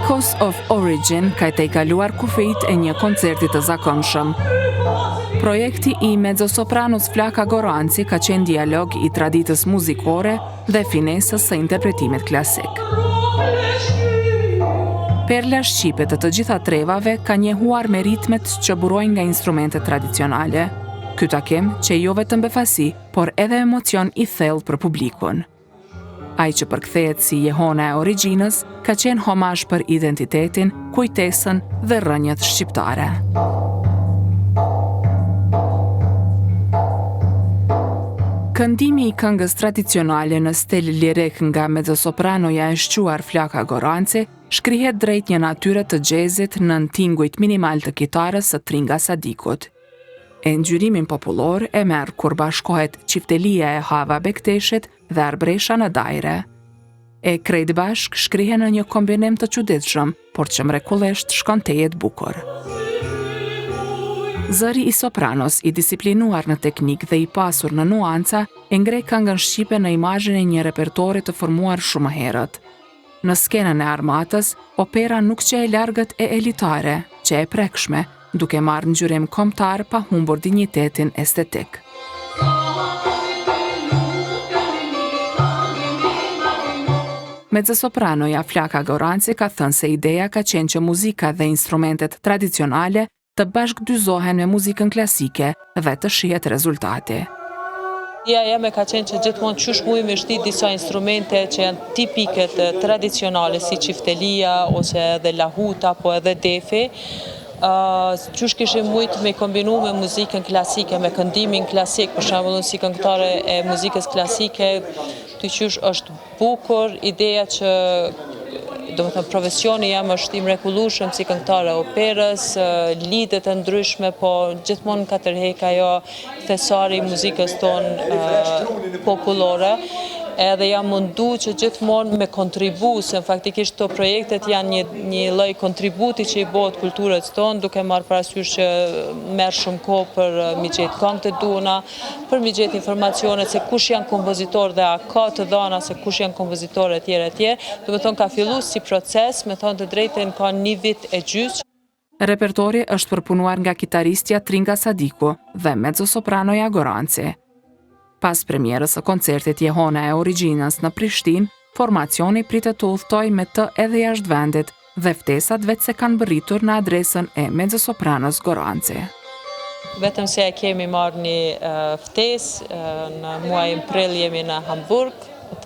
Echoes of Origin ka të i kaluar kufijt e një koncerti të zakonshëm. Projekti i mezzosopranos Flaka Goranci ka qenë dialog i traditës muzikore dhe finesës së interpretimit klasik. Perla shqipe të gjitha trevave ka njehuar me ritmet që burojnë nga instrumentet tradicionale. Ky takim që jo vetëm befasi, por edhe emocion i thellë për publikun. Ai që përkthehet si Jehona e Origjinës ka qenë homazh për identitetin, kujtesën dhe rrënjët shqiptare. Këndimi i këngës tradicionale në stil lirik nga mezzosopranoja e shquar Flaka Goranci shkrihet drejt një natyre të jazzit nën tingujt minimal të kitarës së Tringa Sadikut. E ngjyrimin popullor e merr kur bashkohet çiftelia e Hava Bekteshit dhe Arbresha në Dajre. E krejt bashk shkrihen në një kombinim të çuditshëm, por që mrekullisht shkon tejet bukur. Zëri i sopranos, i disiplinuar në teknik dhe i pasur në nuanca, e ngre këngën shqipe në imazhin e një repertori të formuar shumë herët. Në skenën e Armatës, opera nuk që e largët e elitare, që e prekshme, duke marrë ngjyrim kombëtar pa humbur dinjitetin estetik. Mezzosopranoja Flaka Goranci ka thënë se ideja ka qenë që muzika dhe instrumentet tradicionale të bashkëdyzohen me muzikën klasike dhe të shihet rezultati. Ideja jeme ka qenë që gjithmonë qysh mujmë me shtit disa instrumente që janë tipike të tradicionale, si çiftelia ose edhe lahuta, po edhe defi, qysh kishim mujt me kombinu me muzikën klasike, me këndimin klasik, për shembull si këngëtare e muzikës klasike, ty qysh është bukur, ideja që profesioni jam është i mrekullueshëm si këngëtare operës, lidhet e ndryshme, po gjithmonë ka tërheq ajo thesari i muzikës tonë popullore. Edhe jam mundu që gjithmonë me kontribu, se në faktikisht të projektet janë një lloj kontributi që i bëhet kulturës tonë, duke marrë parasysh që merr shumë kohë për mi gjetë këngët e duhuna, për mi gjetë informacionet se kush janë kompozitorë dhe a ka të dhëna se kush janë kompozitorë etj. Do të thonë ka filluar si proces, me thonë të drejtën ka një vit e gjysmë. Repertori është përpunuar nga kitaristja Tringa Sadiku dhe mezzosopranoja Goranci. Pas premierës së koncertit Jehona e Origjinës në Prishtinë, formacioni pritet të udhtojë me të edhe jashtë vendit dhe ftesat vetë se kanë bërritur në adresën e mezzosopranos Goranci. Vetëm se e kemi marrë një ftesë, në muajin prill jemi në Hamburg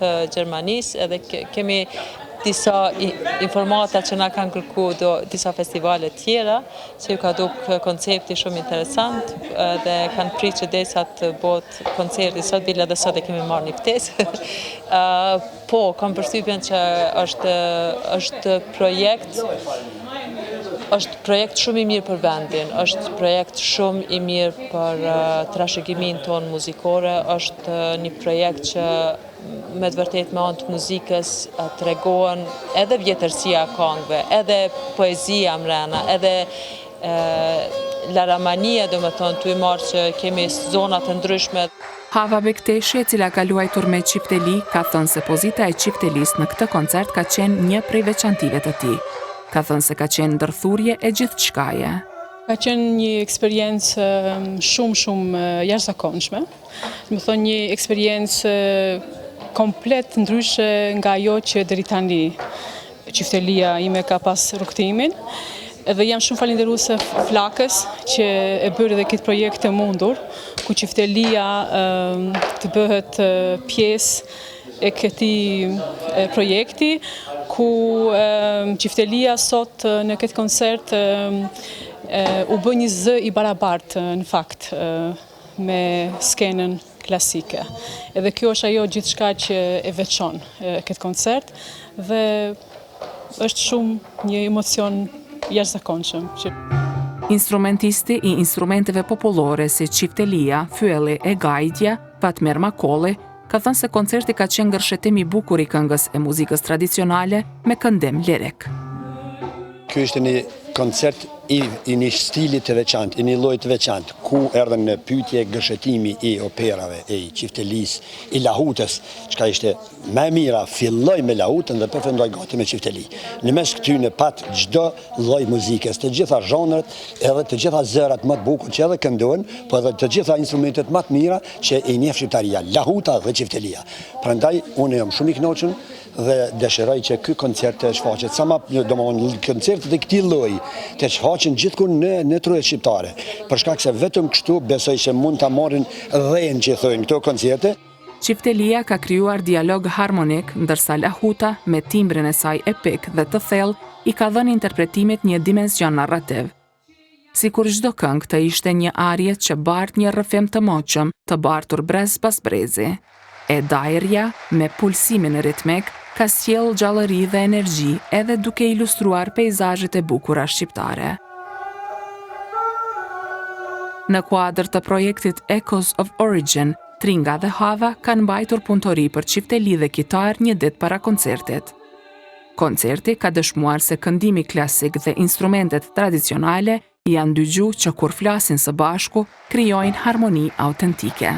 të Gjermanisë, edhe kemi disa informata që na kanë kërku disa festivale tjera, që ju ka duk koncepti shumë interesant, dhe kanë pri që desa të bot koncerti sot, bile dhe sot e kemi marrë një ftesë. Po, kam përshtypjen që është projekt shumë i mirë për vendin, është projekt shumë i mirë për trashëgimin tonë muzikore, është një projekt që me të vërtet me anë të muzikës tregohen edhe vjetërsia këngëve, edhe poezia mrena, edhe laramania, do me thonë, të i marë që kemi zonat të ndryshme. Hava Bekteshi, e cila ka luajtur me çifteli, ka thënë se pozita e çiftelis në këtë koncert ka qenë një prej veçantive të tij. Ka thënë se ka qenë ndërthurje e gjithçkaje. Ka qenë një eksperiencë shumë jashtëzakonshme. Do të thonë një eksperiencë komplet ndryshe nga ajo që deri tani çiftelia ime ka pas rrugtimin. Edhe jam shumë falënderuese Flakës që e bëri edhe këtë projekt të mundur, ku çiftelia të bëhet pjesë e këtij projekti, ku çiftelia sot në këtë koncert u bë një zë i barabartë në fakt me skenën klasike. Edhe kjo është ajo gjithçka që e veçon këtë koncert dhe është shumë një emocion jashtëzakonshëm. Instrumentisti i instrumenteve popullore si çiftelia, fyelli e gajdja, Fatmer Makolli, ka thënë se koncerti ka qenë ngërshetim i bukur i këngës e muzikës tradicionale me këndim lirik. Ky ishte një koncert i një stili të veçantë, i një lloji të veçantë, ku erdhen në pyetje gëshetimi i operave, i qiftelis, i lahutës, çka ishte më e mira, filloj me lahutën dhe përfundoi gati me qifteli. Në mes këtyne pat çdo lloj muzikës, të gjitha zhanret, edhe të gjitha zërat më të bukur që edhe këndohen, po edhe të gjitha instrumentet më të mira që i njeh shqiptaria, lahuta dhe qiftelia. Prandaj unë jam shumë i kënaqur dhe dëshiroj që ky koncert të shfaqet sa më, domethënë koncertet e këtij lloji të shfaqen gjithkund në truhet shqiptare. Për shkak se vetëm kështu besoj se mund ta marrin dhënë që thonë këto koncerte. Qiftelia ka krijuar dialog harmonik, ndërsa lahuta, me timbrin e saj epik dhe të thellë, i ka dhënë interpretimit një dimension narrativ. Sikur çdo këngë të ishte një arje që bart një rrëfim të moqëm, të bartur brez pas brezi. E dairja, me pulsimin ritmik, ka sjell gjallëri dhe energji edhe duke ilustruar peizazhet e bukura shqiptare. Në kuadër të projektit Echoes of Origin, Tringa dhe Hava kanë mbajtur punëtori për qifteli dhe kitar një ditë para koncertit. Koncerti ka dëshmuar se këndimi klasik dhe instrumentet tradicionale janë dy gjuhë që kur flasin së bashku, krijojnë harmoni autentike.